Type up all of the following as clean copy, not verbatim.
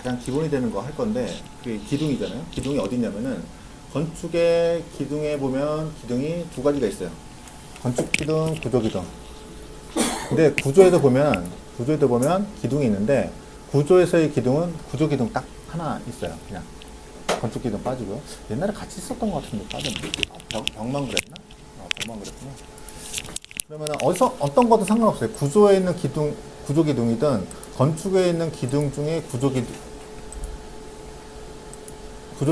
가장 기본이 되는 거 할 건데 그게 기둥이잖아요. 기둥이 어디 있냐면은 건축의 기둥에 보면 기둥이 두 가지가 있어요. 건축 기둥, 구조 기둥. 근데 구조에도 보면 기둥이 있는데 구조에서의 기둥은 구조 기둥 딱 하나 있어요. 그냥 건축 기둥 빠지고요. 옛날에 같이 있었던 것 같은데 빠졌네. 벽만 그랬나? 벽만 그랬구나. 그러면 어떤 것도 상관없어요. 구조에 있는 기둥, 구조 기둥이든 건축에 있는 기둥 중에 구조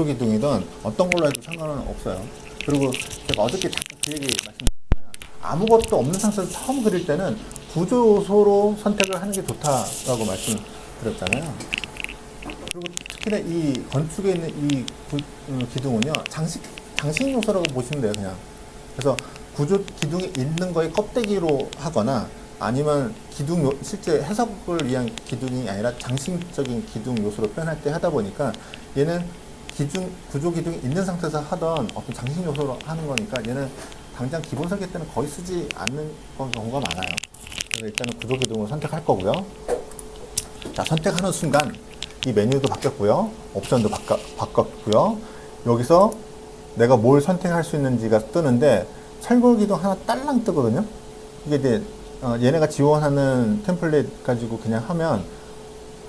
기둥이든 어떤 걸로 해도 상관은 없어요. 그리고 제가 어저께 자꾸 그 얘기 말씀드렸잖아요. 아무것도 없는 상태에서 처음 그릴 때는 구조 요소로 선택을 하는 게 좋다라고 말씀드렸잖아요. 그리고 특히나 이 건축에 있는 이 기둥은요, 장식 요소라고 보시면 돼요, 그냥. 그래서 구조 기둥이 있는 거에 껍데기로 하거나 아니면 실제 해석을 위한 기둥이 아니라 장식적인 기둥 요소로 표현할 때 하다 보니까 얘는 구조 기둥이 있는 상태에서 하던 어떤 장식 요소로 하는 거니까 얘는 당장 기본 설계 때는 거의 쓰지 않는 경우가 많아요. 그래서 일단은 구조 기둥을 선택할 거고요. 자, 선택하는 순간 이 메뉴도 바뀌었고요. 옵션도 바꿨고요. 여기서 내가 뭘 선택할 수 있는지가 뜨는데 철골 기둥 하나 딸랑 뜨거든요. 이게 이제 얘네가 지원하는 템플릿 가지고 그냥 하면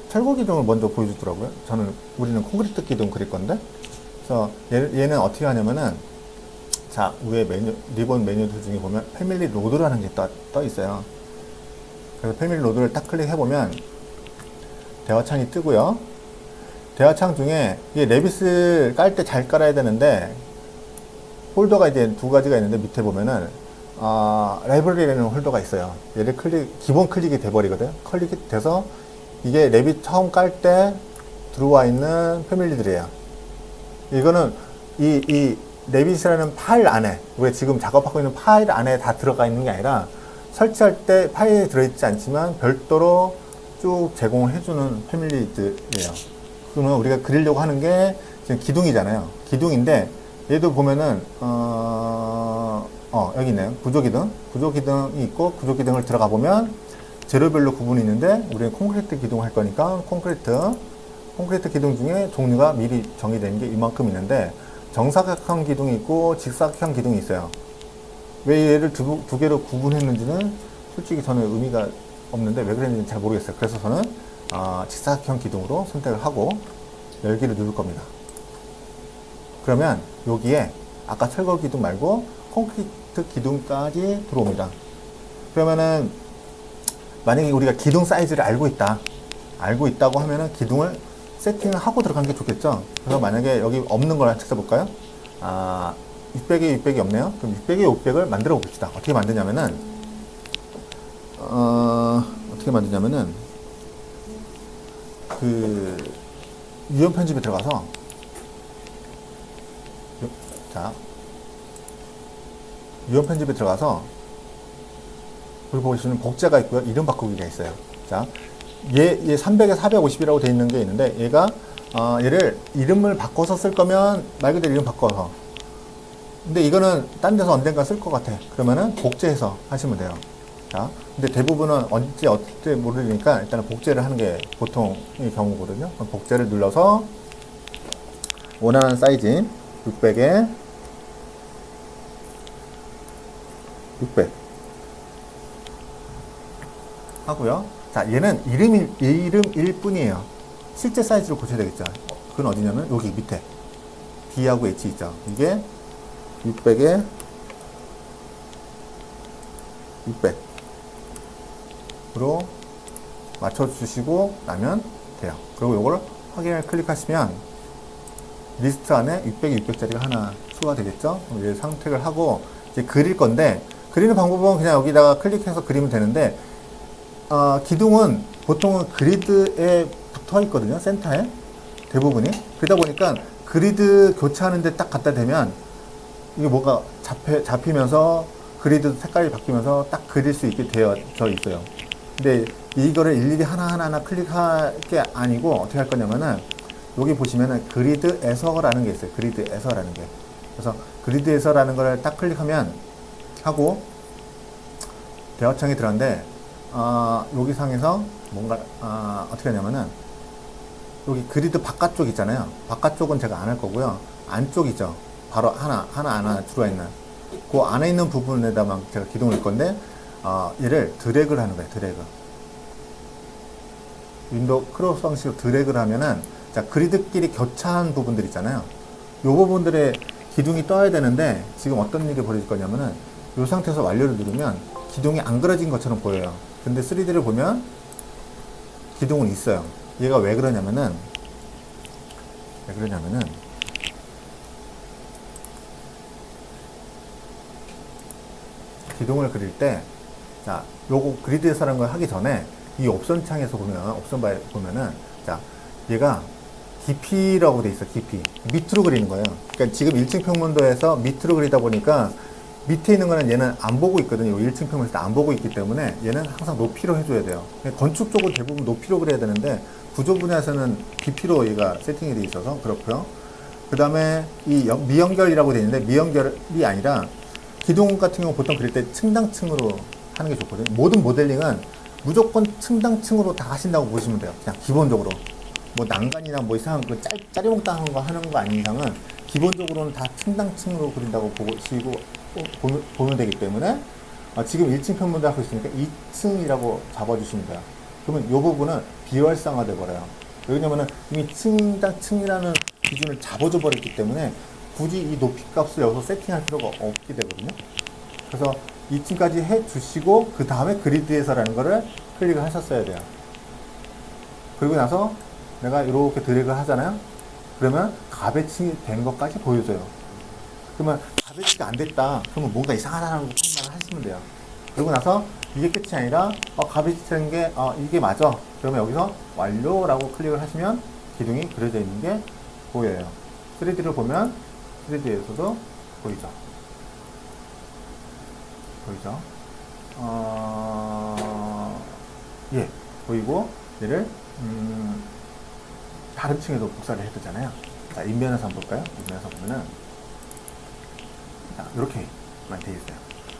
철골 기둥을 먼저 보여주더라고요. 우리는 콘크리트 기둥 그릴 건데. 그래서 얘는 어떻게 하냐면은 자, 위에 리본 메뉴들 중에 보면 패밀리 로드라는 게 떠 있어요. 그래서 패밀리 로드를 딱 클릭해보면 대화창이 뜨고요. 대화창 중에 이게 레빗을 깔 때 잘 깔아야 되는데 홀더가 이제 두 가지가 있는데 밑에 보면은 라이브러리라는 홀더가 있어요. 얘를 기본 클릭이 돼버리거든요. 클릭이 돼서 이게 레빗 처음 깔 때 들어와 있는 패밀리들이에요. 이거는 이 레빗이라는 파일 안에, 우리가 지금 작업하고 있는 파일 안에 다 들어가 있는 게 아니라 설치할 때 파일에 들어있지 않지만 별도로 쭉 제공을 해주는 패밀리들이에요. 그러면 우리가 그리려고 하는 게 지금 기둥이잖아요. 기둥인데 얘도 보면은 여기 있네요. 구조기둥이 있고 구조기둥을 들어가 보면 재료별로 구분이 있는데 우리는 콘크리트 기둥 할 거니까 콘크리트 기둥 중에 종류가 미리 정의되는 게 이만큼 있는데 정사각형 기둥이 있고 직사각형 기둥이 있어요. 왜 얘를 두 개로 구분했는지는 솔직히 저는 의미가 없는데 왜 그랬는지 잘 모르겠어요. 그래서 저는 직사각형 기둥으로 선택을 하고 열기를 누를 겁니다. 그러면 여기에 아까 철거 기둥 말고 콘크리트 기둥까지 들어옵니다. 그러면은 만약에 우리가 기둥 사이즈를 알고 있다고 하면은 기둥을 세팅을 하고 들어가는 게 좋겠죠. 그래서 만약에 여기 없는 걸 찾아볼까요? 600에 600이 없네요. 그럼 600에 600을 만들어 봅시다. 어떻게 만드냐면은 그 유형 편집에 들어가서 유형 편집에 들어가서 여기 보시면 복제가 있고요. 이름 바꾸기가 있어요. 자, 얘 300에 450이라고 되어 있는 게 있는데 얘가 얘를 이름을 바꿔서 쓸 거면 말 그대로 이름 바꿔서, 근데 이거는 딴 데서 언젠가 쓸 것 같아. 그러면은 복제해서 하시면 돼요. 자, 근데 대부분은 언제 어떻게 모르니까 일단은 복제를 하는 게 보통의 경우거든요. 그럼 복제를 눌러서 원하는 사이즈인 600에 600 하고요. 자, 얘는 이름일 뿐이에요. 실제 사이즈를 고쳐야 되겠죠. 그건 어디냐면 여기 밑에 D하고 H 있죠. 이게 600에 600으로 맞춰주시고 나면 돼요. 그리고 이걸 확인을 클릭하시면 리스트 안에 600에 600짜리가 하나 추가되겠죠. 이제 선택을 하고 이제 그릴 건데, 그리는 방법은 그냥 여기다가 클릭해서 그리면 되는데 기둥은 보통은 그리드에 붙어 있거든요. 센터에 대부분이. 그러다 보니까 그리드 교체하는데 딱 갖다 대면 이게 뭐가 잡히면서 그리드 색깔이 바뀌면서 딱 그릴 수 있게 되어져 있어요. 근데 이거를 일일이 하나하나 클릭할 게 아니고 어떻게 할 거냐면은 여기 보시면은 그리드에서라는 게 있어요. 그리드에서라는 게. 그래서 그리드에서라는 걸 딱 클릭하면 하고 대화창에 들어갔는데 여기 상에서 뭔가 어떻게 하냐면은 여기 그리드 바깥쪽 있잖아요. 바깥쪽은 제가 안 할 거고요. 안쪽이죠. 바로 하나 들어와 있는 그 안에 있는 부분에다만 제가 기둥을 할 건데, 얘를 드래그를 하는 거예요. 드래그. 윈도우 크로스 방식으로 드래그를 하면은, 자, 그리드끼리 교차한 부분들 있잖아요. 요 부분들에 기둥이 떠야 되는데, 지금 어떤 일이 벌어질 거냐면은, 요 상태에서 완료를 누르면 기둥이 안 그려진 것처럼 보여요. 근데 3D를 보면 기둥은 있어요. 얘가 왜 그러냐면은 기둥을 그릴 때, 자, 요거 그리드에서라는 걸 하기 전에 이 옵션 창에서 보면, 옵션 바에 보면은, 자, 얘가 깊이라고 돼 있어. 깊이 밑으로 그리는 거예요. 그러니까 지금 1층 평면도에서 밑으로 그리다 보니까 밑에 있는 거는 얘는 안 보고 있거든요. 1층 평면에서 안 보고 있기 때문에 얘는 항상 높이로 해줘야 돼요. 건축 쪽은 대부분 높이로 그려야 되는데, 구조 분야에서는 깊이로 얘가 세팅이 돼 있어서 그렇고요. 그 다음에 이 미연결이라고 돼 있는데, 미연결이 아니라 기둥 같은 경우 보통 그릴 때 층당층으로 하는 게 좋거든요. 모든 모델링은 무조건 층당층으로 다 하신다고 보시면 돼요. 그냥 기본적으로. 뭐 난간이나 뭐 이상한 그 짜리몽땅한 거 하는 거 아닌 이상은 기본적으로는 다 층당층으로 그린다고 보면 되기 때문에, 지금 1층 평면도 하고 있으니까 2층이라고 잡아주시면 돼요. 그러면 이 부분은 비활성화 돼 버려요. 왜냐면은 이미 층당층이라는 기준을 잡아줘 버렸기 때문에 굳이 이 높이 값을 여기서 세팅할 필요가 없게 되거든요. 그래서 2층까지 해 주시고 그 다음에 그리드에서라는 거를 클릭을 하셨어야 돼요. 그리고 나서 내가 이렇게 드래그를 하잖아요. 그러면 가배층이 된 것까지 보여줘요. 그러면 가배치가 안 됐다. 그러면 뭔가 이상하다는 판단을 하시면 돼요. 그러고 나서 이게 끝이 아니라 가배치 된 게 이게 맞아. 그러면 여기서 완료라고 클릭을 하시면 기둥이 그려져 있는 게 보여요. 3D를 보면 3D에서도 보이죠. 예, 보이고 얘를 다른 층에도 복사를 해두잖아요. 자, 인면에서 한번 볼까요? 인면에서 보면은, 자, 이렇게만 되어 있어요.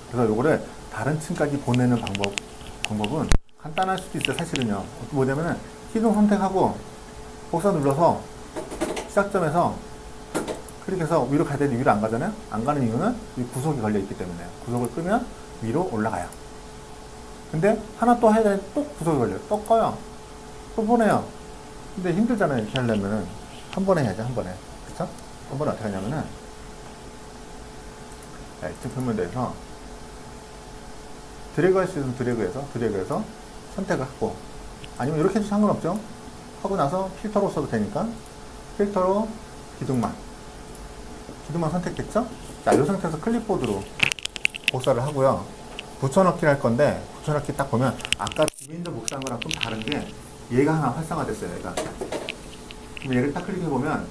그래서 요거를 다른 층까지 보내는 방법은 간단할 수도 있어요. 사실은요. 뭐냐면은 기둥 선택하고 복사 눌러서 시작점에서 클릭해서 위로 가야 되는데 위로 안 가잖아요. 안 가는 이유는 이 구석이 걸려 있기 때문에 구석을 끄면 위로 올라가요. 근데 하나 또 해야 되는데 또 구석이 걸려요. 또 꺼요. 또 보내요. 근데 힘들잖아요. 이렇게 하려면은 한 번에 해야죠. 한 번에. 그쵸? 한 번에 어떻게 하냐면은, 지금 평면도에서 드래그 할 수 있으면 드래그해서 선택을 하고, 아니면 이렇게 해도 상관없죠. 하고 나서 필터로 써도 되니까 필터로 기둥만 선택됐죠? 자, 이 상태에서 클립보드로 복사를 하고요. 붙여넣기를 할 건데, 붙여넣기 딱 보면 아까 비민도 복사한 거랑 좀 다른 게 얘가 하나 활성화됐어요. 얘가. 그럼 얘를 딱 클릭해보면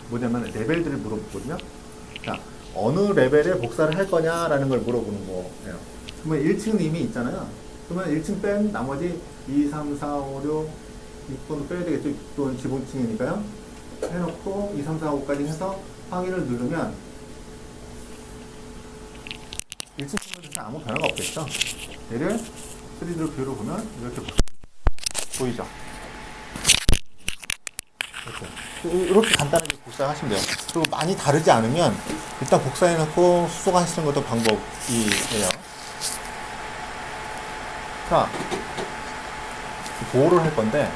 뭐냐면 레벨들을 물어보거든요. 자, 어느 레벨에 복사를 할 거냐라는 걸 물어보는 거예요. 그러면 1층은 이미 있잖아요. 그러면 1층 뺀 나머지 2, 3, 4, 5, 6, 6번도 빼야 되겠죠. 또는 기본층이니까요. 해놓고 2, 3, 4, 5까지 해서 확인을 누르면 1층 평면에서 아무 변화가 없겠죠. 얘를 3D로 뷰로 보면 이렇게 보이죠. 이렇게 간단하게 복사하시면 돼요. 그리고 많이 다르지 않으면 일단 복사해놓고 수정하시는 것도 방법이에요. 자, 보호를 할 건데,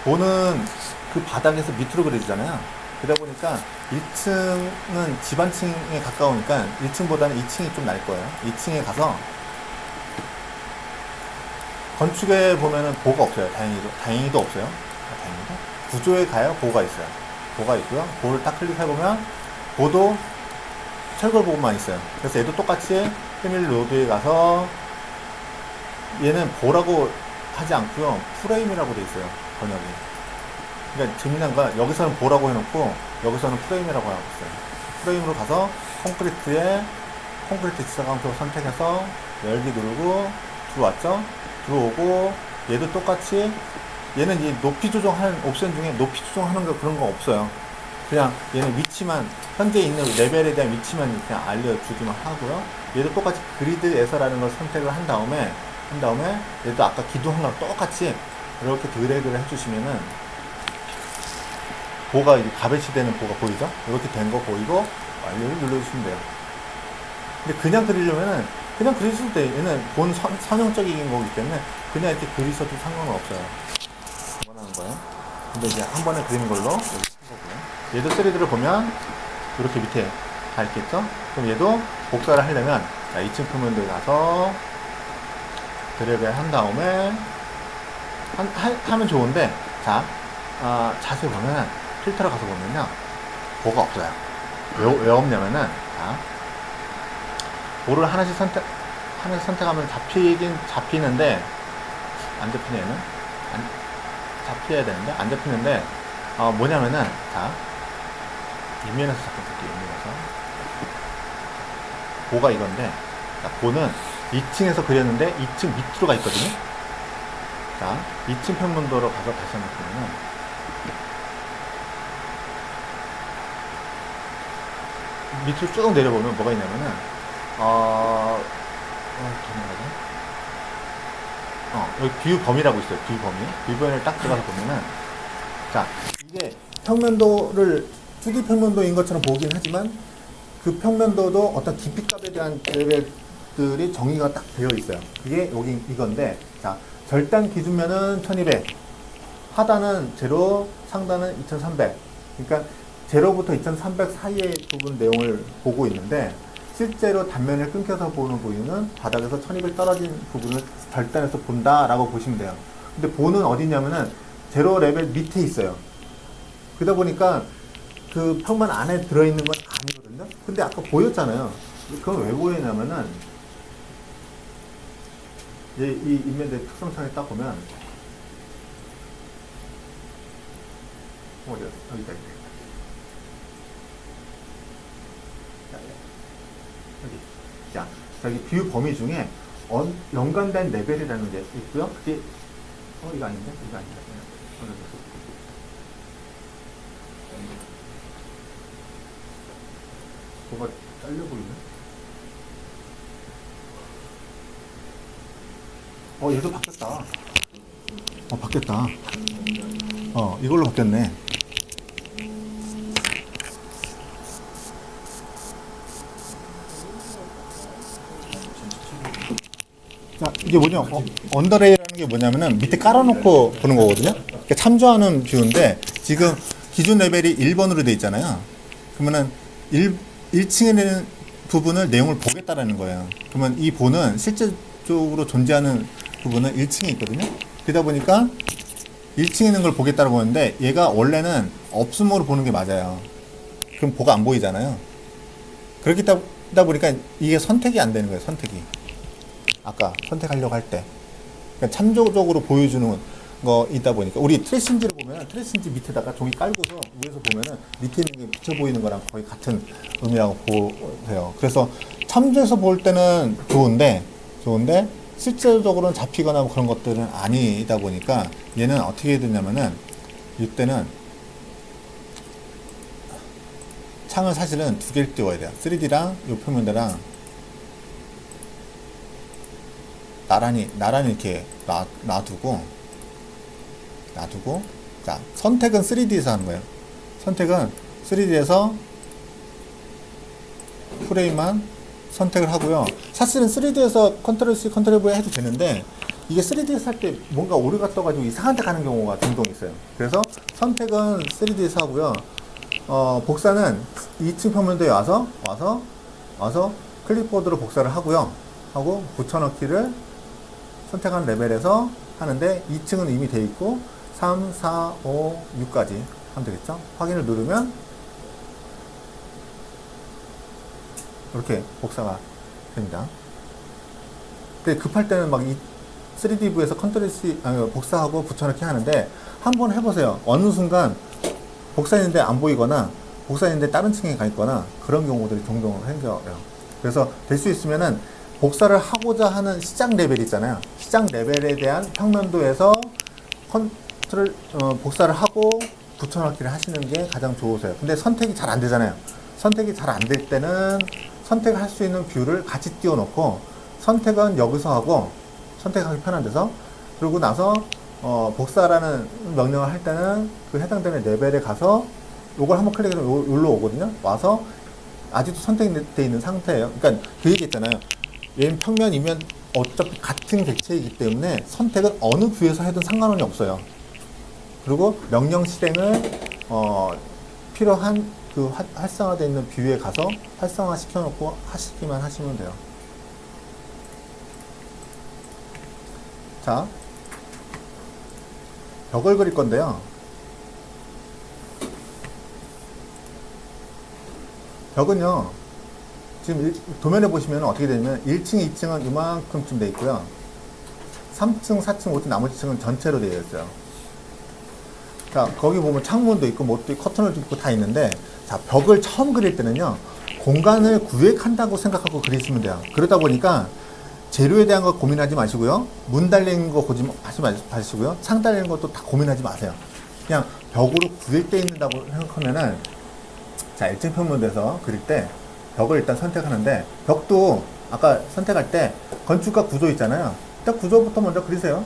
보는 그 바닥에서 밑으로 그려지잖아요. 그러다 보니까 1층은 집안층에 가까우니까 1층보다는 2층이 좀 날 거예요. 2층에 가서 건축에 보면은 보호가 없어요. 다행히도 없어요. 다행히도. 구조에 가야 보호가 있어요. 보호가 있고요. 보호를 딱 클릭해보면 보도 철골 보호만 있어요. 그래서 얘도 똑같이 패밀리 로드에 가서 얘는 보라고 하지 않고요. 프레임이라고 돼 있어요. 번역이. 그러니까 재미난 건 여기서는 보라고 해놓고 여기서는 프레임이라고 하고 있어요. 프레임으로 가서 콘크리트 지사광표 선택해서 열기 누르고 들어왔죠? 들어오고 얘도 똑같이 얘는 이제 높이 조정하는 옵션 중에 높이 조정하는 거 그런 거 없어요. 그냥 얘는 위치만 현재 있는 레벨에 대한 위치만 그냥 알려주기만 하고요. 얘도 똑같이 그리드에서라는 걸 선택을 한 다음에 얘도 아까 기둥한 거랑 똑같이 이렇게 드래그를 해주시면은 보가 이제 가베치 되는 보가 보이죠? 이렇게 된 거 보이고 완료를 눌러주시면 돼요. 근데 그냥 그리려면은 그냥 그리실 때 얘는 본 선형적인 거기 때문에 그냥 이렇게 그리셔도 상관은 없어요. 원하는 거예요. 근데 이제 한 번에 그리는 걸로 여기 한 거고요. 얘도 3D를 보면 이렇게 밑에 다 있겠죠? 그럼 얘도 복사를 하려면 자, 2층 표면도에 가서 드래그를 한 다음에 하면 좋은데 자 자세히 보면은 필터로 가서 보면요 보가 없어요. 왜 없냐면은 자 보를 하나씩 선택하면 잡히는데 안 잡히네 얘는 잡혀야 되는데 안 잡히는데 뭐냐면은 자 이면에서 잠깐 볼게요. 이면에서 보가 이건데 자, 보는 2층에서 그렸는데 2층 밑으로 가 있거든요. 자 2층 평면도로 가서 다시 한번 보면은 밑으로 쭉 내려보면 뭐가 있냐면은 여기 뷰 범위라고 있어요. 뷰 범위. 뷰 범위를 딱 들어가서 보면은 자 이게 평면도를 2D 평면도인 것처럼 보긴 하지만 그 평면도도 어떤 깊이값에 대한 레벨들이 정의가 딱 되어 있어요. 그게 여기 이건데 자 절단 기준면은 1200 하단은 0 상단은 2300 그러니까 0부터 2300 사이의 부분 내용을 보고 있는데 실제로 단면을 끊겨서 보는 부위는 바닥에서 1200 떨어진 부분을 절단해서 본다라고 보시면 돼요. 근데 보는 어디냐면은 0 레벨 밑에 있어요. 그러다 보니까 그 평면 안에 들어있는 건 아니거든요. 근데 아까 보였잖아요. 그건 왜 보이냐면은 이 인면대 특성상에 딱 보면 어디야? 여기다 있네. 여기. 자, 저기 뷰 범위 중에 연관된 레벨이라는 게 있고요. 그게 이거 아닌데? 이거 아닌데? 뭐가 잘려 보이네? 얘도 바뀌었다. 바뀌었다. 이걸로 바뀌었네. 자, 이게 뭐냐? 언더레이라는 게 뭐냐면은 밑에 깔아놓고 보는 거거든요. 그러니까 참조하는 뷰인데 지금 기준 레벨이 1번으로 돼 있잖아요. 그러면은 1층에 있는 부분을 내용을 보겠다라는 거예요. 그러면 이 보는 실제적으로 존재하는 부분은 1층에 있거든요. 그러다 보니까 1층에 있는 걸 보겠다고 보는데 얘가 원래는 없음으로 보는 게 맞아요. 그럼 보가 안 보이잖아요. 그렇게 하다 보니까 이게 선택이 안 되는 거예요. 선택이. 아까 선택하려고 할 때. 그러니까 참조적으로 보여주는 거 있다 보니까 우리 트레싱지를 보면 트레싱지 밑에다가 종이 깔고서 위에서 보면은 밑에 있는 게 비쳐 보이는 거랑 거의 같은 의미라고 보세요. 그래서 참조해서 볼 때는 좋은데 실제적으로는 잡히거나 그런 것들은 아니다 보니까 얘는 어떻게 되냐면은 이때는 창을 사실은 2개를 띄워야 돼요. 3D랑 이 표면대랑 나란히 이렇게 놔두고 자 선택은 3D에서 하는 거예요. 선택은 3D에서 프레임만 선택을 하고요. 사실은 3D에서 컨트롤 C, 컨트롤 V 해도 되는데 이게 3D에서 할 때 뭔가 오류가 떠가지고 이상한 데 가는 경우가 종종 있어요. 그래서 선택은 3D에서 하고요. 복사는 2층 평면도에 와서 클립보드로 복사를 하고요. 하고 붙여넣기를 선택한 레벨에서 하는데 2층은 이미 돼 있고 3, 4, 5, 6까지 하면 되겠죠. 확인을 누르면 이렇게 복사가 됩니다. 근데 급할 때는 막 이 3D 뷰에서 컨트롤 C 복사하고 붙여넣기 하는데 한번 해보세요. 어느 순간 복사했는데 안 보이거나 복사했는데 다른 층에 가 있거나 그런 경우들이 종종 생겨요. 그래서 될 수 있으면은 복사를 하고자 하는 시작 레벨 있잖아요. 시작 레벨에 대한 평면도에서 복사를 하고 붙여넣기를 하시는 게 가장 좋으세요. 근데 선택이 잘 안 되잖아요. 선택이 잘 안 될 때는 선택할 수 있는 뷰를 같이 띄워놓고 선택은 여기서 하고 선택하기 편한 데서 그러고 나서 복사라는 명령을 할 때는 그 해당되는 레벨에 가서 요걸 한번 클릭해서 여기로 오거든요. 와서 아직도 선택되어 있는 상태예요. 그러니까 그 얘기 있잖아요. 얘는 평면이면 어차피 같은 객체이기 때문에 선택은 어느 뷰에서 해도 상관은 없어요. 그리고 명령 실행을 필요한 그 활성화되어 있는 뷰에 가서 활성화 시켜놓고 하시기만 하시면 돼요. 자, 벽을 그릴 건데요. 벽은요, 지금 도면에 보시면 어떻게 되냐면 1층, 2층은 이만큼쯤 돼 있고요. 3층, 4층, 5층 나머지 층은 전체로 되어 있어요. 자, 거기 보면 창문도 있고 뭐도 있고 커튼도 있고 다 있는데, 자, 벽을 처음 그릴 때는요, 공간을 구획한다고 생각하고 그리시면 돼요. 그러다 보니까 재료에 대한 거 고민하지 마시고요. 문 달리는 거 하지 마시고요. 창 달리는 것도 다 고민하지 마세요. 그냥 벽으로 구획되어 있는다고 생각하면은, 자, 1층 평면도에서 그릴 때 벽을 일단 선택하는데, 벽도 아까 선택할 때 건축과 구조 있잖아요. 일단 구조부터 먼저 그리세요.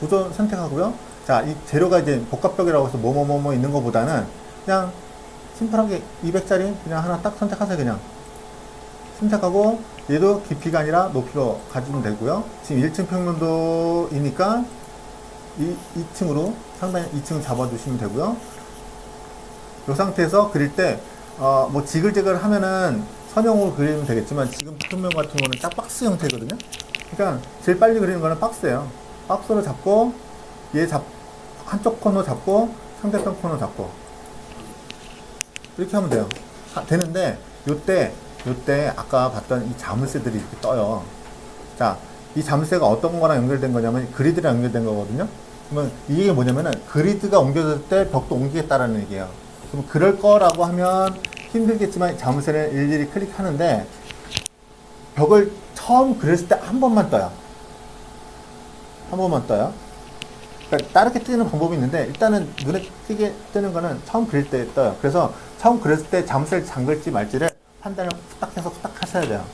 구조 선택하고요. 자, 이 재료가 이제 복합벽이라고 해서 뭐뭐뭐뭐 있는 것보다는 그냥 심플하게 200짜리 그냥 하나 딱 선택하세요. 그냥 선택하고, 얘도 깊이가 아니라 높이로 가지면 되고요. 지금 1층 평면도이니까 2층으로 상당히 2층 잡아주시면 되고요. 이 상태에서 그릴 때 뭐 지글지글 하면은 선형으로 그리면 되겠지만, 지금 평면 같은 거는 딱 박스 형태거든요. 그러니까 제일 빨리 그리는 거는 박스예요. 박스로 잡고 한쪽 코너 잡고 상대편 코너 잡고 이렇게 하면 돼요. 되는데 요때 아까 봤던 이 자물쇠들이 이렇게 떠요. 자, 이 자물쇠가 어떤 거랑 연결된 거냐면 그리드랑 연결된 거거든요. 그러면 이게 뭐냐면은 그리드가 옮겨졌을 때 벽도 옮기겠다라는 얘기예요. 그럼 그럴 거라고 하면 힘들겠지만 자물쇠를 일일이 클릭하는데, 벽을 처음 그렸을 때 한 번만 떠요. 한 번만 떠요. 그러니까 다르게 뜨는 방법이 있는데, 일단은 눈에 띄게 뜨는 거는 처음 그릴 때 떠요. 그래서 처음 그렸을 때 자물쇠를 잠글지 말지를 판단을 후딱 해서 후딱 하셔야 돼요.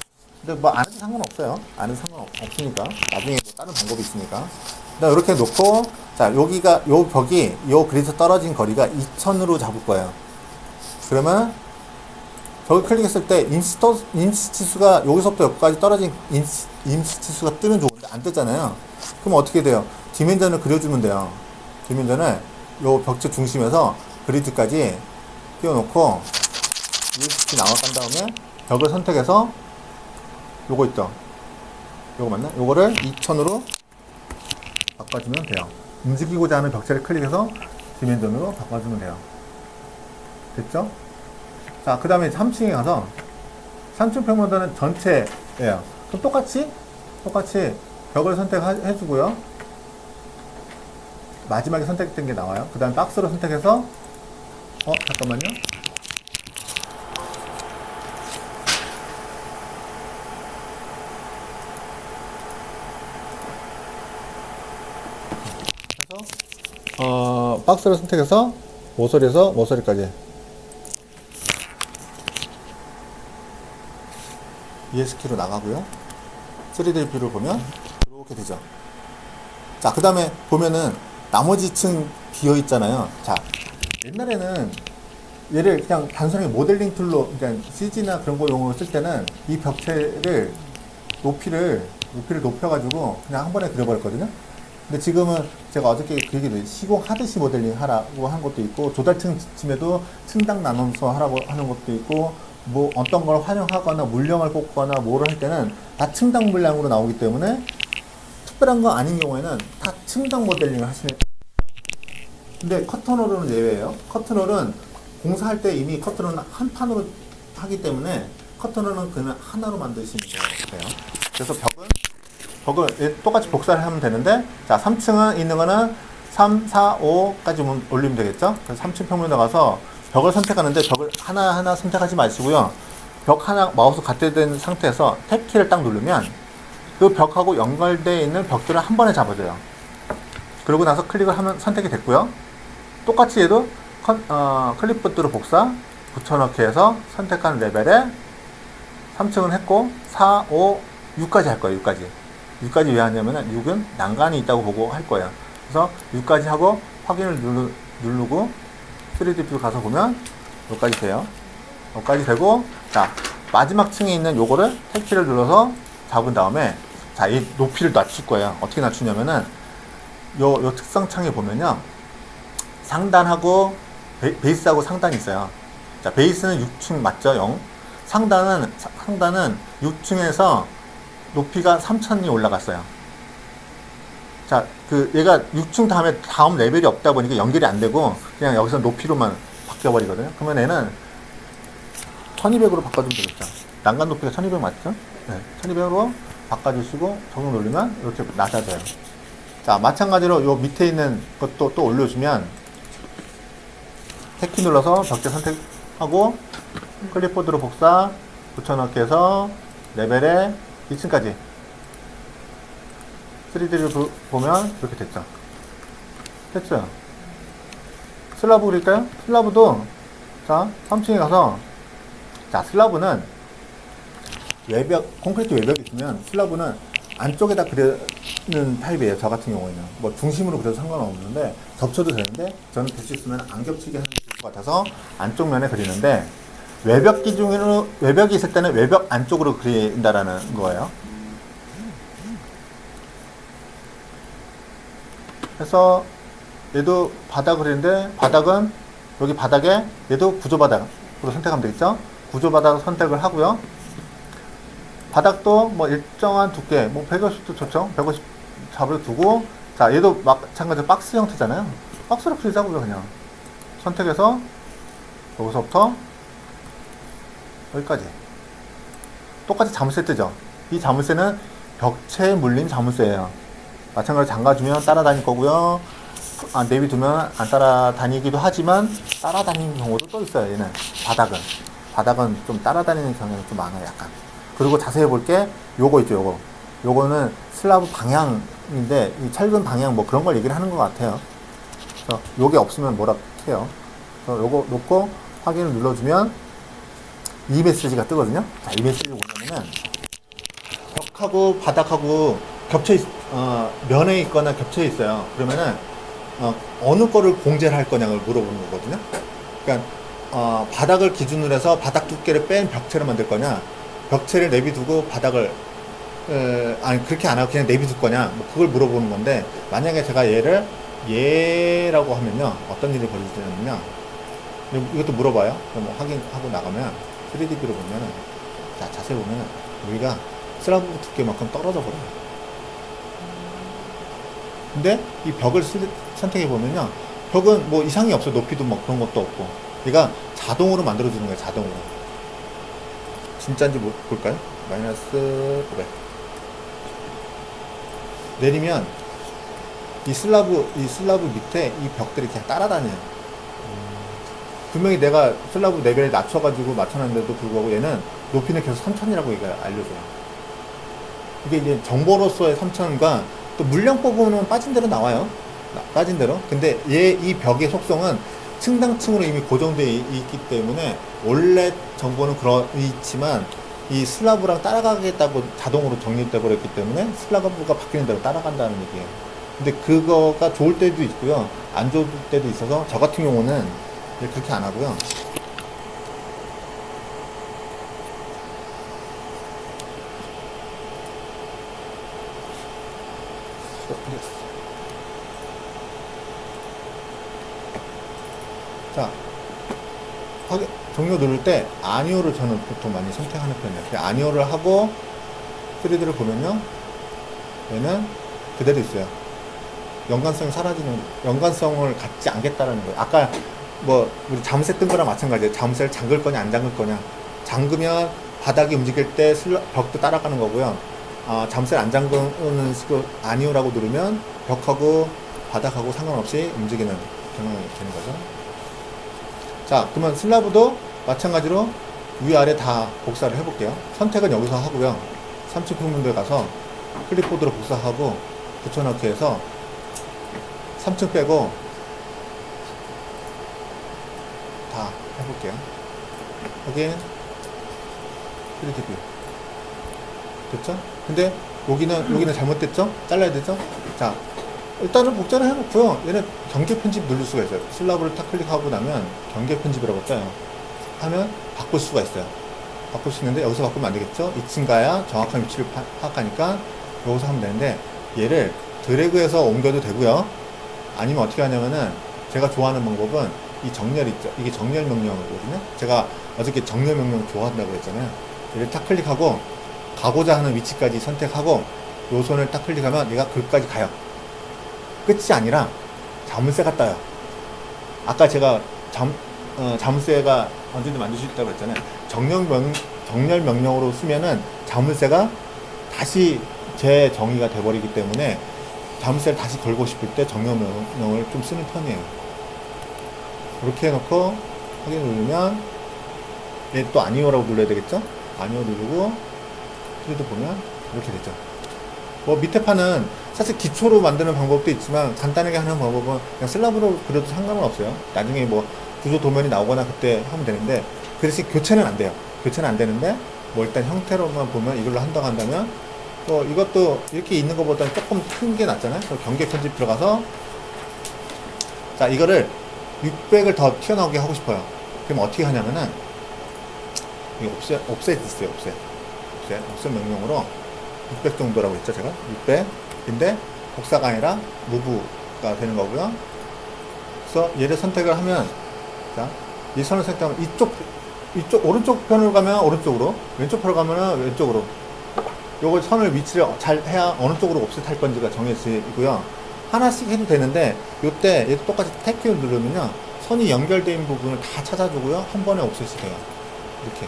근데 뭐 안 해도 상관없어요. 안 해도 상관없으니까. 나중에 뭐 다른 방법이 있으니까. 이렇게 놓고, 자, 여기가, 요 벽이, 요 그리드 떨어진 거리가 2000으로 잡을 거예요. 그러면, 벽을 클릭했을 때, 임시 치수가, 여기서부터 여기까지 떨어진 임시 치수가 뜨면 좋은데, 안 뜨잖아요. 그럼 어떻게 돼요? 디멘전을 그려주면 돼요. 디멘전을, 요 벽체 중심에서 그리드까지 띄워놓고, ESC 나와간 다음에, 벽을 선택해서, 요거 있죠? 요거 맞나? 요거를 2000으로 바꿔주면 돼요. 움직이고자 하는 벽체를 클릭해서 디멘전으로 바꿔주면 돼요. 됐죠? 자, 그 다음에 3층에 가서 3층 평면도는 전체예요. 그럼 똑같이 벽을 선택해주고요. 마지막에 선택된 게 나와요. 그 다음에 박스로 선택해서 잠깐만요. 박스를 선택해서 모서리에서 모서리까지 ESK로 나가고요. 3D 뷰를 보면 이렇게 되죠. 자, 그 다음에 보면은 나머지 층 비어 있잖아요. 자, 옛날에는 얘를 그냥 단순하게 모델링 툴로, 그냥 CG나 그런 거 용어로 쓸 때는 이 벽체를 높이를 높여가지고 그냥 한 번에 그려버렸거든요. 근데 지금은 제가 어저께 그 얘기도 시공하듯이 모델링 하라고 한 것도 있고, 조달층쯤에도 층당 나눠서 하라고 하는 것도 있고, 뭐 어떤 걸 활용하거나 물량을 뽑거나 뭐를 할 때는 다 층당 물량으로 나오기 때문에, 특별한 거 아닌 경우에는 다 층당 모델링을 하시면. 근데 커튼홀은 예외예요. 커튼홀은 공사할 때 이미 커튼홀은 한 판으로 하기 때문에 커튼홀은 그냥 하나로 만드시면 돼요. 그래서 벽을 똑같이 복사를 하면 되는데, 자, 3층은 있는 거는 3, 4, 5까지 올리면 되겠죠? 그래서 3층 평면에 가서 벽을 선택하는데, 벽을 하나하나 선택하지 마시고요. 벽 하나 마우스 갖다 댄 상태에서 탭키를 딱 누르면 그 벽하고 연결되어 있는 벽들을 한 번에 잡아줘요. 그러고 나서 클릭을 하면 선택이 됐고요. 똑같이 얘도 클립보드로 복사, 붙여넣기 해서 선택한 레벨에 3층은 했고, 4, 5, 6까지 할 거예요. 6까지 왜 하냐면은 6은 난간이 있다고 보고 할 거예요. 그래서 6까지 하고 확인을 누르고 3D 뷰 가서 보면 여기까지 돼요. 여기까지 되고, 자, 마지막 층에 있는 요거를 탭키를 눌러서 잡은 다음에, 자, 이 높이를 낮출 거예요. 어떻게 낮추냐면은, 요 특성 창에 보면요. 상단하고, 베이스하고 상단이 있어요. 자, 베이스는 6층 맞죠? 0. 상단은 6층에서 높이가 3000이 올라갔어요. 자, 얘가 6층 다음 레벨이 없다 보니까 연결이 안 되고, 그냥 여기서 높이로만 바뀌어버리거든요. 그러면 얘는 1200으로 바꿔주면 되겠죠. 난간 높이가 1200 맞죠? 네, 1200으로 바꿔주시고, 적용 누르면 이렇게 낮아져요. 자, 마찬가지로 요 밑에 있는 것도 또 올려주면, 탭키 눌러서 벽제 선택하고, 클립보드로 복사, 붙여넣기 해서, 레벨에 2층까지. 3D를 보면 이렇게 됐죠. 됐죠? 슬라브 그릴까요? 슬라브도, 자, 3층에 가서, 자, 슬라브는 콘크리트 외벽이 있으면 슬라브는 안쪽에다 그리는 타입이에요. 저 같은 경우에는. 뭐 중심으로 그려도 상관없는데, 겹쳐도 되는데, 저는 될 수 있으면 안 겹치게 하는 게 좋을 것 같아서 안쪽 면에 그리는데, 외벽이 있을 때는 외벽 안쪽으로 그린다라는 거예요. 그래서 얘도 바닥 그리는데, 바닥은 여기 바닥에 얘도 구조바닥으로 선택하면 되겠죠. 구조바닥 선택을 하고요. 바닥도 뭐 일정한 두께, 뭐 150도 좋죠. 150 잡아두고, 자, 얘도 마찬가지로 박스 형태잖아요. 박스로 그리자고요. 그냥 선택해서 여기서부터 여기까지 똑같이 자물쇠 뜨죠. 이 자물쇠는 벽체에 물린 자물쇠예요. 마찬가지로 잠가주면 따라다닐 거고요. 내비두면 안 따라다니기도 하지만 따라다니는 경우도 또 있어요. 얘는 바닥은 좀 따라다니는 경향이 좀 많아요. 약간. 그리고 자세히 볼게 요거 있죠. 요거는 슬라브 방향인데 이 철근 방향 뭐 그런 걸 얘기를 하는 것 같아요. 그래서 요게 없으면 뭐라 해요. 그래서 요거 놓고 확인을 눌러주면 이 메시지가 뜨거든요. 자, 이 메시지가 뭐냐면은 벽하고 바닥하고 면에 있거나 겹쳐 있어요. 그러면은 어느 거를 공제를 할 거냐를 물어보는 거거든요. 그러니까 바닥을 기준으로 해서 바닥 두께를 뺀 벽체를 만들 거냐, 벽체를 내비두고 바닥을 아니 그렇게 안 하고 그냥 내비둘 거냐, 뭐 그걸 물어보는 건데, 만약에 제가 얘라고 하면요 어떤 일이 벌어지냐면요, 이것도 물어봐요. 뭐 확인하고 나가면 3D뷰로 보면은, 자, 자세히 보면은 여기가 슬라브 두께만큼 떨어져 버려요. 근데 이 벽을 선택해 보면요, 벽은 뭐 이상이 없어. 높이도 뭐 그런 것도 없고, 얘가 자동으로 만들어주는 거예요. 자동으로. 진짜인지 볼까요? 마이너스 900 내리면 이 슬라브 밑에 이 벽들이 그냥 따라다녀요. 분명히 내가 슬라브 레벨을 낮춰가지고 맞춰놨는데도 불구하고 얘는 높이는 계속 3000이라고 얘가 알려줘요. 이게 이제 정보로서의 3000과 또 물량 뽑으면 빠진 대로 나와요. 빠진 대로. 근데 이 벽의 속성은 층당 층으로 이미 고정되어 있기 때문에 원래 정보는 그렇지만 이 슬라브랑 따라가겠다고 자동으로 정립되어 버렸기 때문에 슬라브가 바뀌는 대로 따라간다는 얘기예요. 근데 그거가 좋을 때도 있고요, 안 좋을 때도 있어서 저 같은 경우는 그렇게 안 하고요. 자, 종료 누를 때 아니오를 저는 보통 많이 선택하는 편이에요. 아니오를 하고 3D를 보면요, 얘는 그대로 있어요. 연관성을 갖지 않겠다라는 거예요. 아까 뭐 우리 자물쇠 뜬 거랑 마찬가지예요. 자물쇠를 잠글 거냐 안 잠글 거냐. 잠그면 바닥이 움직일 때 벽도 따라가는 거고요. 자물쇠를 안 잠그는 식으로 아니오라고 누르면 벽하고 바닥하고 상관없이 움직이는 경향이 되는 거죠. 자, 그러면 슬라브도 마찬가지로 위아래 다 복사를 해볼게요. 선택은 여기서 하고요. 3층 부분들 가서 클립보드로 복사하고 붙여넣기 해서 3층 빼고 다 해볼게요. 여기는 3D 뷰 됐죠? 근데 여기는 잘못됐죠? 잘라야 되죠? 자, 일단은 복제를 해놓고요. 얘는 경계 편집 누를 수가 있어요. 슬라브를 탁 클릭하고 나면 경계 편집이라고 떠요. 하면 바꿀 수가 있어요. 바꿀 수 있는데 여기서 바꾸면 안 되겠죠? 이 층가야 정확한 위치를 파악하니까 여기서 하면 되는데 얘를 드래그해서 옮겨도 되고요. 아니면 어떻게 하냐면은 제가 좋아하는 방법은 이 정렬 있죠? 이게 정렬 명령이거든요. 제가 어저께 정렬 명령 좋아한다고 했잖아요. 얘를 탁 클릭하고 가고자 하는 위치까지 선택하고 요 손을 딱 클릭하면 얘가 글까지 가요. 끝이 아니라 자물쇠가 떠요. 아까 제가 자물쇠가 언제든 만들 수 있다고 했잖아요. 정렬 명령으로 쓰면은 자물쇠가 다시 재정의가 돼버리기 때문에 자물쇠를 다시 걸고 싶을 때 정렬 명령을 좀 쓰는 편이에요. 이렇게 해놓고 확인 누르면 얘 또 아니오라고 눌러야 되겠죠? 아니오 누르고 그래도 보면 이렇게 되죠. 뭐 밑에 판은 사실 기초로 만드는 방법도 있지만 간단하게 하는 방법은 그냥 슬라브로 그려도 상관은 없어요. 나중에 뭐 구조 도면이 나오거나 그때 하면 되는데 그 대신 교체는 안 돼요. 교체는 안 되는데 뭐 일단 형태로만 보면 이걸로 한다고 한다면 뭐 이것도 이렇게 있는 것보다는 조금 큰 게 낫잖아요. 그래서 경계 편집 들어가서 자 이거를 600을 더 튀어나오게 하고 싶어요. 그럼 어떻게 하냐면은 이 옵셋 있어요. 옵셋 명령으로 600 정도라고 했죠 제가 600인데 복사가 아니라 무브가 되는 거고요. 그래서 얘를 선택을 하면 자, 이 선을 선택하면 이쪽 오른쪽 편으로 가면 오른쪽으로 왼쪽 편으로 가면 왼쪽으로 요걸 선을 위치를 잘 해야 어느 쪽으로 옵셋 할 건지가 정해지고요. 하나씩 해도 되는데 요때 얘도 똑같이 탭 키를 누르면요 선이 연결된 부분을 다 찾아주고요 한 번에 옵셋이 돼요. 이렇게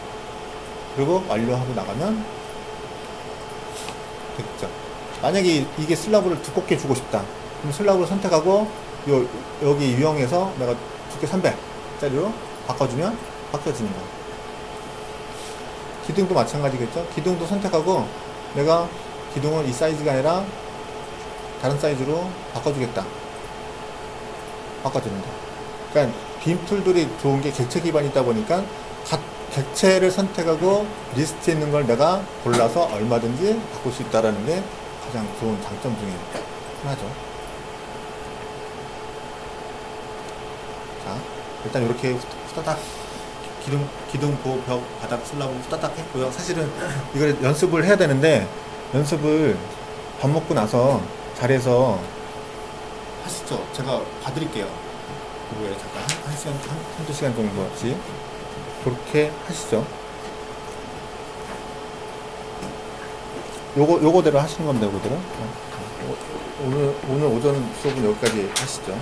그리고 완료하고 나가면 됐죠. 만약에 이게 슬라브를 두껍게 주고 싶다. 그럼 슬라브를 선택하고 여기 유형에서 내가 두께 300짜리로 바꿔주면 바뀌어지는 거예요. 기둥도 마찬가지겠죠. 기둥도 선택하고 내가 기둥을 이 사이즈가 아니라 다른 사이즈로 바꿔주겠다. 바꿔줍니다. 그러니까 빔 툴들이 좋은 게 객체 기반이 있다 보니까 객체를 선택하고 리스트에 있는 걸 내가 골라서 얼마든지 바꿀 수 있다는 게 가장 좋은 장점 중에 하나죠. 자, 일단 이렇게 후다닥 기둥 보호 벽 바닥 슬라브 후다닥 했고요. 사실은 이걸 연습을 해야 되는데 연습을 밥 먹고 나서 자리에서 하시죠. 제가 봐드릴게요. 그리고 잠깐 한 시간, 한두 시간 정도씩 그렇게 하시죠. 요거대로 하시는 겁니다. 요거대로. 오늘 오전 수업은 여기까지 하시죠.